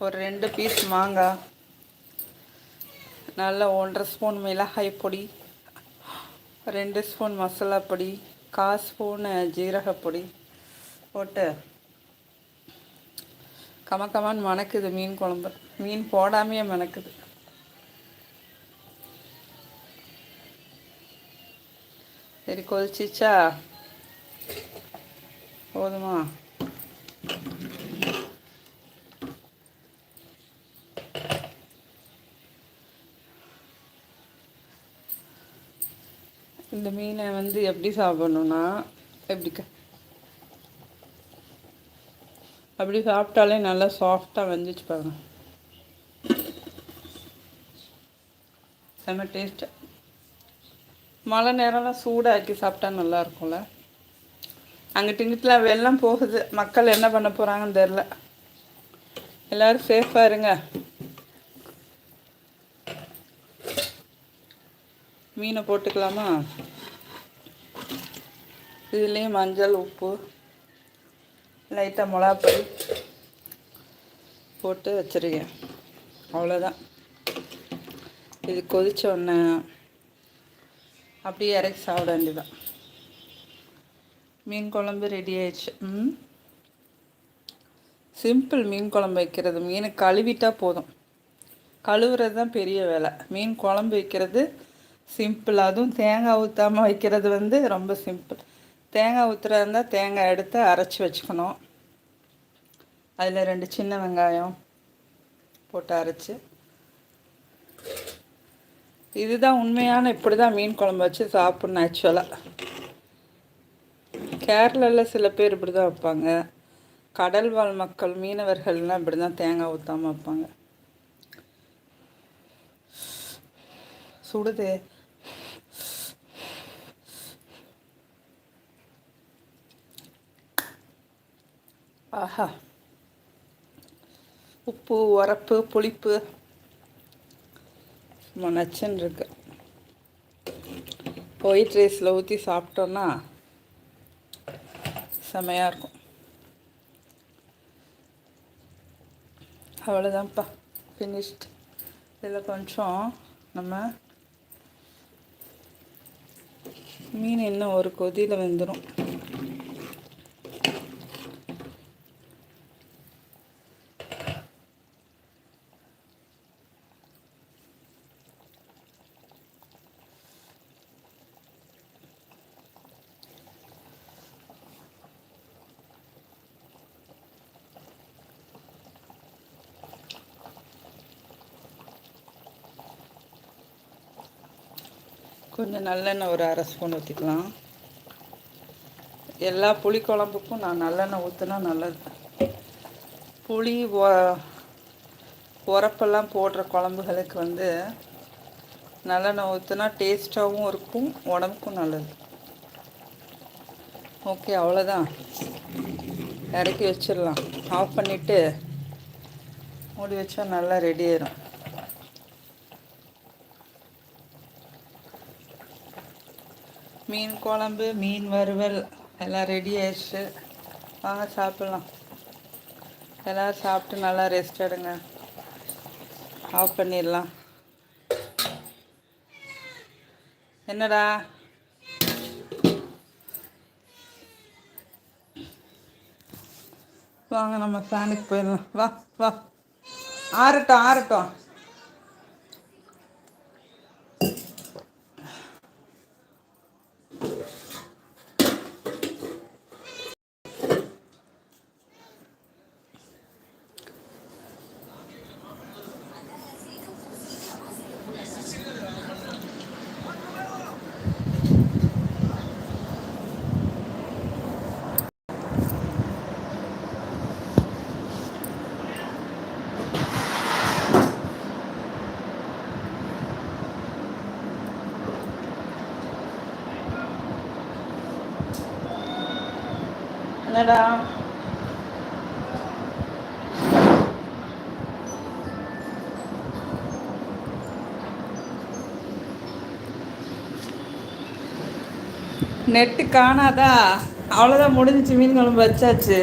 ஒரு 2 பீஸ் மாங்காய், நல்ல 1.5 ஸ்பூன் மிளகாய் பொடி, 2 ஸ்பூன் மசாலா பொடி, 1/4 ஸ்பூன் ஜீரகப்பொடி போட்டு கமக்கமான்னு மணக்குது மீன் குழம்பு. மீன் போடாமையே மணக்குது. சரி, கொதிச்சிச்சா? போதுமா? இந்த மீனை வந்து எப்படி சாப்பிடணுன்னா, அப்படி சாப்பிட்டாலே நல்லா சாஃப்டாக வெந்துச்சு பாருங்க. செம்ம டேஸ்ட்டு. மழை நேரம்லாம் சூடாக்கி சாப்பிட்டா நல்லா இருக்கும்ல. அங்கிட்டு இங்கிட்டுலாம் வெள்ளம் போகுது. மக்கள் என்ன பண்ண போகிறாங்கன்னு தெரில. எல்லோரும் சேஃபாக இருங்க. மீனை போட்டுக்கலாமா? இதுலேயும் மஞ்சள், உப்பு, லைட்டாக மிளகாப்பொடி போட்டு வச்சுருக்கேன். அவ்வளோதான். இது கொதித்த உடனே அப்படியே இறக்கி சாப்பிட வேண்டியதான். மீன் குழம்பு ரெடி ஆயிடுச்சு. சிம்பிள் மீன் குழம்பு வைக்கிறது. மீனை கழுவிட்டா போதும். கழுவுறது தான் பெரிய வேலை. மீன் குழம்பு வைக்கிறது சிம்பிள். அதுவும் தேங்காய் ஊற்றாமல் வைக்கிறது வந்து ரொம்ப சிம்பிள். தேங்காய் ஊற்றுறதா இருந்தால் தேங்காய் எடுத்து அரைச்சி வச்சுக்கணும். அதில் 2 சின்ன வெங்காயம் போட்டு அரைச்சி, இதுதான் உண்மையான இப்படி தான் மீன் குழம்பு வச்சு சாப்பிட்ணும். ஆக்சுவலாக கேரளாவில் சில பேர் இப்படி தான் வைப்பாங்க. கடல் வாழ் மக்கள், மீனவர்கள்லாம் இப்படி தான் தேங்காய் ஊற்றாமல் வைப்பாங்க. சுடுதே. ஆஹா, உப்பு, உரப்பு, புளிப்பு நச்சுன்னு இருக்கு. ஒயிட் ரைஸில் ஊற்றி சாப்பிட்டோன்னா செமையாக இருக்கும். அவ்வளோதான்ப்பா, ஃபினிஷ்ட். இதில் கொஞ்சம் நம்ம மீன் இன்னும் ஒரு கொதியில் வெந்துடும். கொஞ்சம் நல்லெண்ணெய் ஒரு 1/2 ஸ்பூன் ஊற்றிக்கலாம். எல்லா புளி குழம்புக்கும் நான் நல்லெண்ணெய் ஊற்றினா நல்லது. புளி உரப்பெல்லாம் போடுற குழம்புகளுக்கு வந்து நல்லெண்ணெய் ஊற்றினா டேஸ்ட்டாகவும் இருக்கும், உடம்புக்கும் நல்லது. ஓகே, அவ்வளோதான். இறக்கி வச்சிடலாம். ஆஃப் பண்ணிவிட்டு மூடி வச்சா நல்லா ரெடி ஆயிடும். மீன் குழம்பு, மீன் வறுவல் எல்லாம் ரெடி ஆயிடுச்சு. வாங்க சாப்பிட்லாம். எல்லோரும் சாப்பிட்டு நல்லா ரெஸ்ட் எடுங்க. ஆஃப் பண்ணிடலாம். என்னடா வாங்க நம்ம ஃபேனுக்கு போயிடலாம். வா வா, ஆறட்டும் ஆறட்டும். என்னடா நெட்டு காணாதா? அவ்வளோதான், முடிஞ்சிச்சு. மீன் குழம்பு வச்சாச்சு.